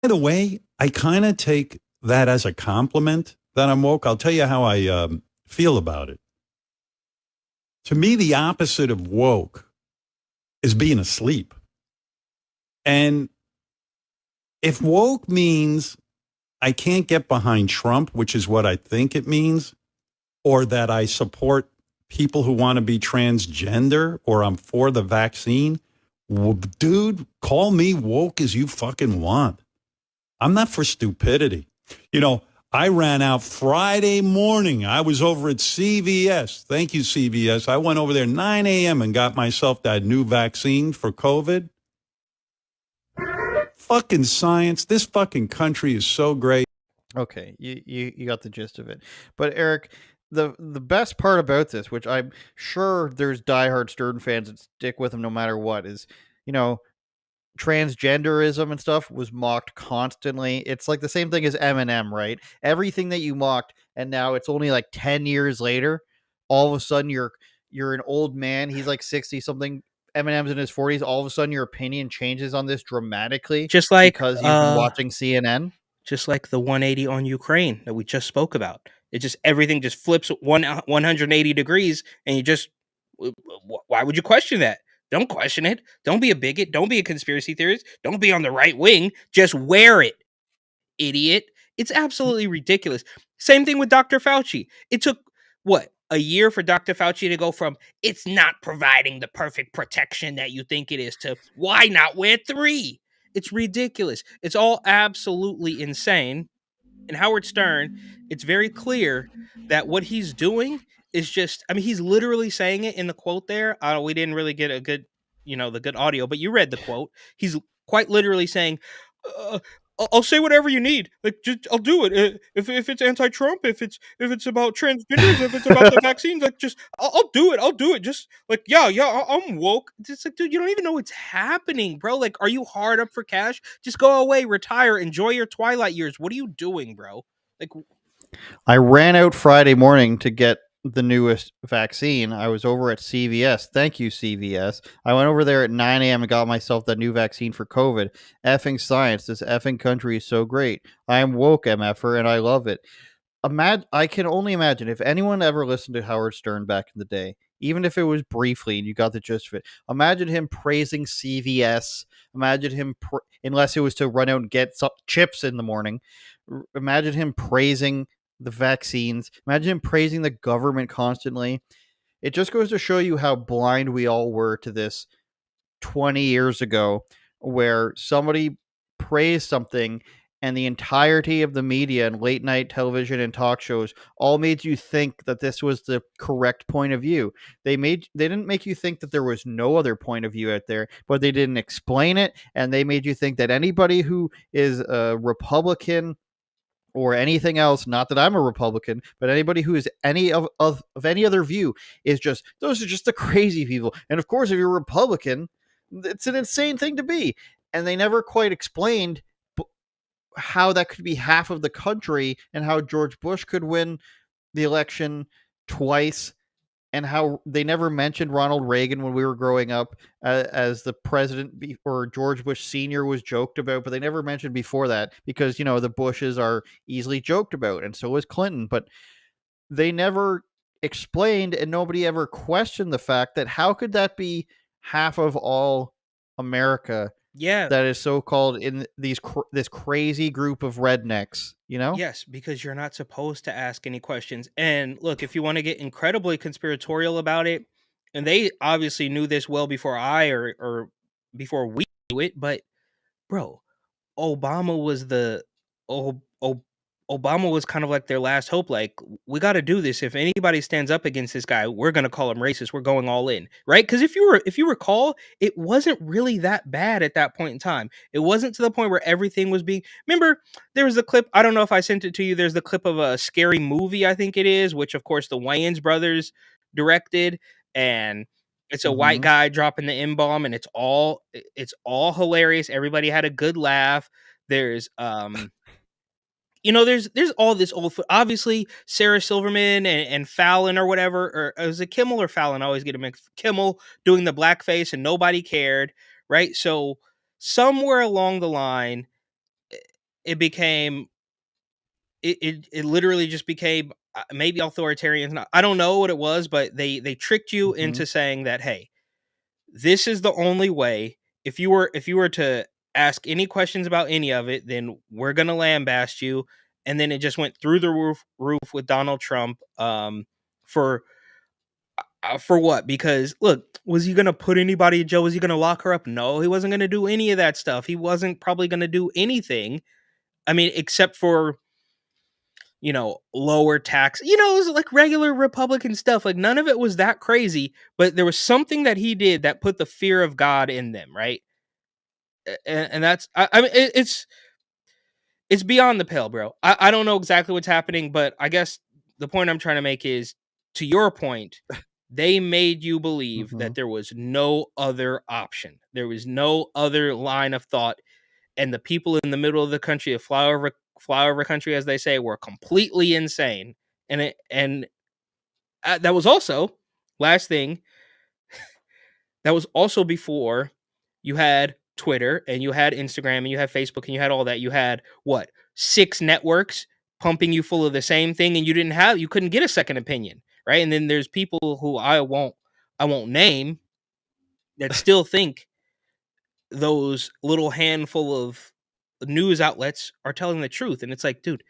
By the way, I kind of take that as a compliment that I'm woke. I'll tell you how I feel about it. To me, the opposite of woke is being asleep. And if woke means I can't get behind Trump, which is what I think it means, or that I support people who want to be transgender or I'm for the vaccine, well, dude, call me woke as you fucking want. I'm not for stupidity. You know, I ran out Friday morning. I was over at CVS. Thank you, CVS. I went over there 9 a.m. and got myself that new vaccine for COVID. Fucking science. This fucking country is so great. Okay, you got the gist of it. But Eric, the best part about this, which I'm sure there's diehard Stern fans that stick with him no matter what, is you know transgenderism and stuff was mocked constantly. It's like the same thing as Eminem, right? Everything that you mocked, and now it's only like 10 years later, all of a sudden you're an old man. He's like 60 something. Eminem's in his 40s. All of a sudden, your opinion changes on this dramatically Just like because you've been watching CNN. just like the 180 on Ukraine that we just spoke about. It just everything just flips 180 degrees, and you just why would you question that? Don't question it. Don't be a bigot. Don't be a conspiracy theorist. Don't be on the right wing. Just wear it, idiot. It's absolutely ridiculous. Same thing with Dr. Fauci. It took what, a year for Dr. Fauci to go from it's not providing the perfect protection that you think it is to why not wear 3? It's ridiculous. It's all absolutely insane. And Howard Stern, it's very clear that what he's doing is just, I mean, he's literally saying it in the quote there. We didn't really get a good, the good audio, but you read the quote. He's quite literally saying, uh, I'll say whatever you need. Like, just I'll do it. If it's anti-Trump, if it's about transgenders, if it's about the vaccines, like, just I'll do it. I'll do it. Just like, yeah, I'm woke. It's like, dude, you don't even know what's happening, bro. Like, are you hard up for cash? Just go away, retire, enjoy your twilight years. What are you doing, bro? Like, I ran out Friday morning to get the newest vaccine. I was over at CVS. Thank you, CVS. I went over there at 9 a.m. and got myself that new vaccine for COVID. Effing science. This effing country is so great. I am woke, MFer, and I love it. I can only imagine if anyone ever listened to Howard Stern back in the day, even if it was briefly and you got the gist of it, imagine him praising CVS. Imagine him, unless it was to run out and get some chips in the morning. Imagine him praising the vaccines. Imagine him praising the government constantly. It just goes to show you how blind we all were to this 20 years ago, where somebody praised something and the entirety of the media and late night television and talk shows all made you think that this was the correct point of view. They didn't make you think that there was no other point of view out there, but they didn't explain it, and they made you think that anybody who is a Republican or anything else, not that I'm a Republican, but anybody who is any of any other view is just, those are just the crazy people. And of course, if you're a Republican, it's an insane thing to be. And they never quite explained how that could be half of the country and how George Bush could win the election twice, and how they never mentioned Ronald Reagan when we were growing up as the president, or George Bush Sr. was joked about, but they never mentioned before that because, the Bushes are easily joked about, and so was Clinton. But they never explained, and nobody ever questioned the fact that how could that be half of all America yeah, that is so called in this crazy group of rednecks, yes, because you're not supposed to ask any questions. And look, if you want to get incredibly conspiratorial about it, and they obviously knew this well before or before we knew it, but bro, Obama was the oh, oh, Obama was kind of like their last hope. Like, we got to do this. If anybody stands up against this guy, we're gonna call him racist. We're going all in, right? Because if you recall, it wasn't really that bad at that point in time. It wasn't to the point where everything was being. Remember, there was a clip. I don't know if I sent it to you. There's the clip of a Scary Movie, I think it is, which of course the Wayans brothers directed, and it's a white Mm-hmm. guy dropping the M-bomb, and it's all hilarious. Everybody had a good laugh. There's there's all this obviously Sarah Silverman and Fallon or whatever, or was it Kimmel or Fallon? I always get a mix. Kimmel doing the blackface and nobody cared, right? So somewhere along the line, it became it literally just became maybe authoritarian. I don't know what it was, but they tricked you Hmm. into saying that, hey, this is the only way. If you were to ask any questions about any of it, then we're gonna lambast you. And then it just went through the roof with Donald Trump. For for what? Because look, was he gonna put anybody in jail? Was he gonna lock her up? No, he wasn't gonna do any of that stuff. He wasn't probably gonna do anything. I mean, except for lower tax. It was like regular Republican stuff. Like none of it was that crazy, but there was something that he did that put the fear of God in them, right? And that's I mean it's beyond the pale, bro. I don't know exactly what's happening, but I guess the point I'm trying to make is, to your point, they made you believe Hmm. that there was no other option. There was no other line of thought, and the people in the middle of the country, of flyover country, as they say, were completely insane. And that was also, last thing, that was also before you had Twitter and you had Instagram and you had Facebook and you had all that. You had what, 6 networks pumping you full of the same thing, and you couldn't get a second opinion, right? And then there's people who I won't name that still think those little handful of news outlets are telling the truth. And it's like, dude,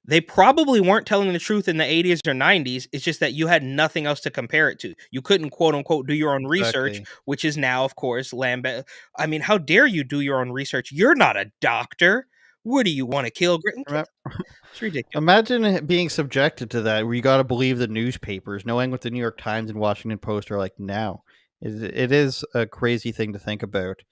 they probably weren't telling the truth in the 80s or 90s. It's just that you had nothing else to compare it to. You couldn't, quote unquote, do your own research, Exactly. which is now, of course, lambast. I mean, how dare you do your own research? You're not a doctor. What do you want to kill? It's ridiculous. Imagine being subjected to that, where you got to believe the newspapers, knowing what the New York Times and Washington Post are like now. It is a crazy thing to think about.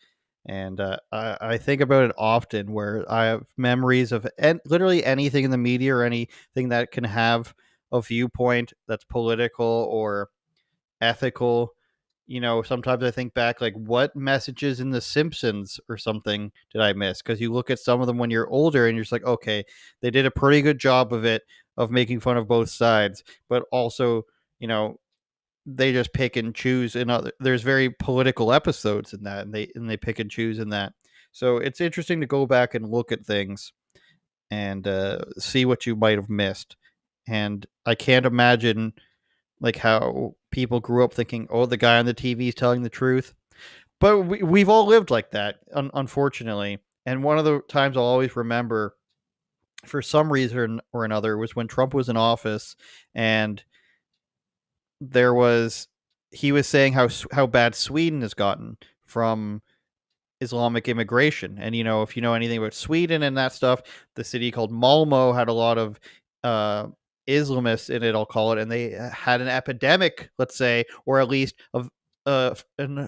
And I think about it often, where I have memories of literally anything in the media or anything that can have a viewpoint that's political or ethical. Sometimes I think back, like, what messages in The Simpsons or something did I miss? Because you look at some of them when you're older and you're just like, okay, they did a pretty good job of it, of making fun of both sides, but also, they just pick and choose. And there's very political episodes in that, and they pick and choose in that. So it's interesting to go back and look at things and see what you might have missed. And I can't imagine like how people grew up thinking, oh, the guy on the TV is telling the truth. But we've all lived like that, unfortunately. And one of the times I'll always remember, for some reason or another, was when Trump was in office, and there was he was saying how bad Sweden has gotten from Islamic immigration. And if you know anything about Sweden and that stuff, the city called Malmo had a lot of uh, Islamists in it, I'll call it, and they had an epidemic, let's say, or at least of a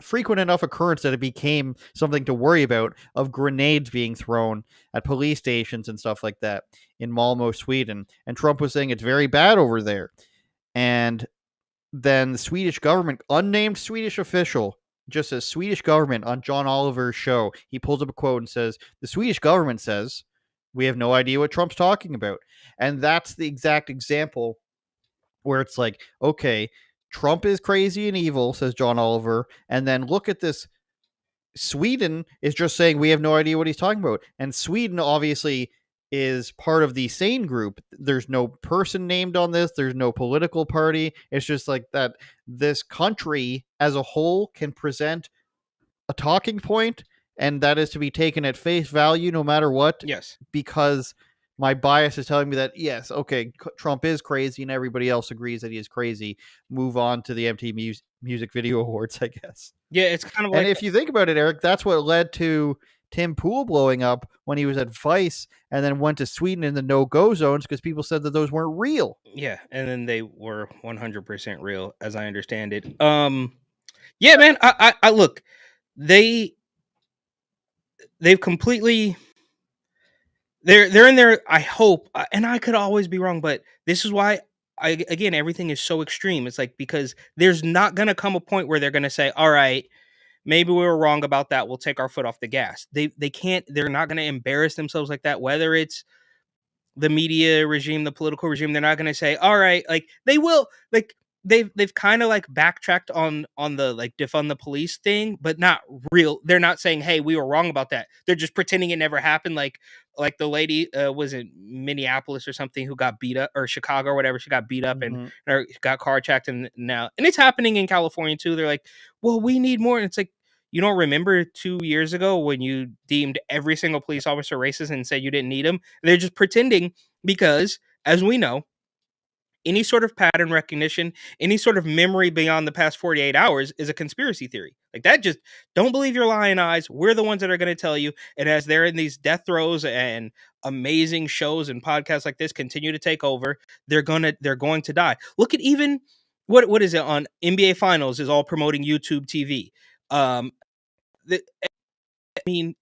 frequent enough occurrence that it became something to worry about, of grenades being thrown at police stations and stuff like that in Malmo, Sweden. And Trump was saying it's very bad over there. And then the Swedish government, unnamed Swedish official, just as Swedish government, on John Oliver's show, he pulls up a quote and says, the Swedish government says, we have no idea what Trump's talking about. And that's the exact example where it's like, okay, Trump is crazy and evil, says John Oliver. And then look at this. Sweden is just saying we have no idea what he's talking about. And Sweden obviously is part of the sane group. There's no person named on this, there's no political party. It's just like that this country as a whole can present a talking point, and that is to be taken at face value no matter what, Yes. because my bias is telling me that, yes, okay, Trump is crazy and everybody else agrees that he is crazy. Move on to the MTV Music Video Awards, I guess. Yeah, it's kind of And like, if you think about it, Eric, that's what led to Tim Pool blowing up when he was at Vice, and then went to Sweden in the no-go zones because people said that those weren't real. yeah, and then they were 100% real, as I understand it. Yeah, man. I look, they they've completely they're in there. I hope, and I could always be wrong, but this is why again, everything is so extreme. It's like, because there's not gonna come a point where they're gonna say, all right, maybe we were wrong about that. We'll take our foot off the gas. They can't. They're not gonna embarrass themselves like that. Whether it's the media regime, the political regime, they're not going to say, all right, like they will, like they've kind of like backtracked on the like defund the police thing, but not real. They're not saying, hey, we were wrong about that. They're just pretending it never happened. Like, like the lady was in Minneapolis or something who got beat up, or Chicago or whatever. She got beat up and or got carjacked, and it's happening in California too. They're like, well, we need more. And it's like, you don't remember 2 years ago when you deemed every single police officer racist and said you didn't need them? They're just pretending because, as we know, any sort of pattern recognition, any sort of memory beyond the past 48 hours is a conspiracy theory. Like that, just don't believe your lying eyes. We're the ones that are going to tell you. And as they're in these death throes and amazing shows and podcasts like this continue to take over, they're going to die. Look at even what is it on NBA Finals is all promoting YouTube TV. I mean,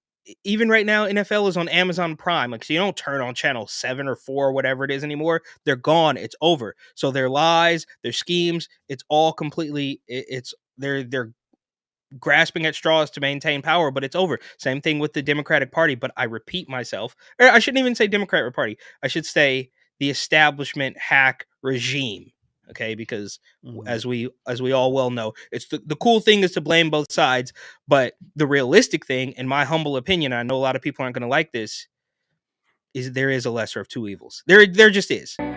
even right now, NFL is on Amazon Prime. Like, so you don't turn on channel 7 or 4 or whatever it is anymore. They're gone. It's over. So their lies, their schemes, it's all completely. They're grasping at straws to maintain power, but it's over. Same thing with the Democratic Party. But I repeat myself, or I shouldn't even say Democratic Party. I should say the establishment hack regime. Okay, because as we all well know, it's the cool thing is to blame both sides, but the realistic thing, in my humble opinion, I know a lot of people aren't going to like this, is there is a lesser of two evils. There just is. Turn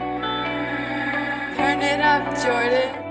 it up, Jordan.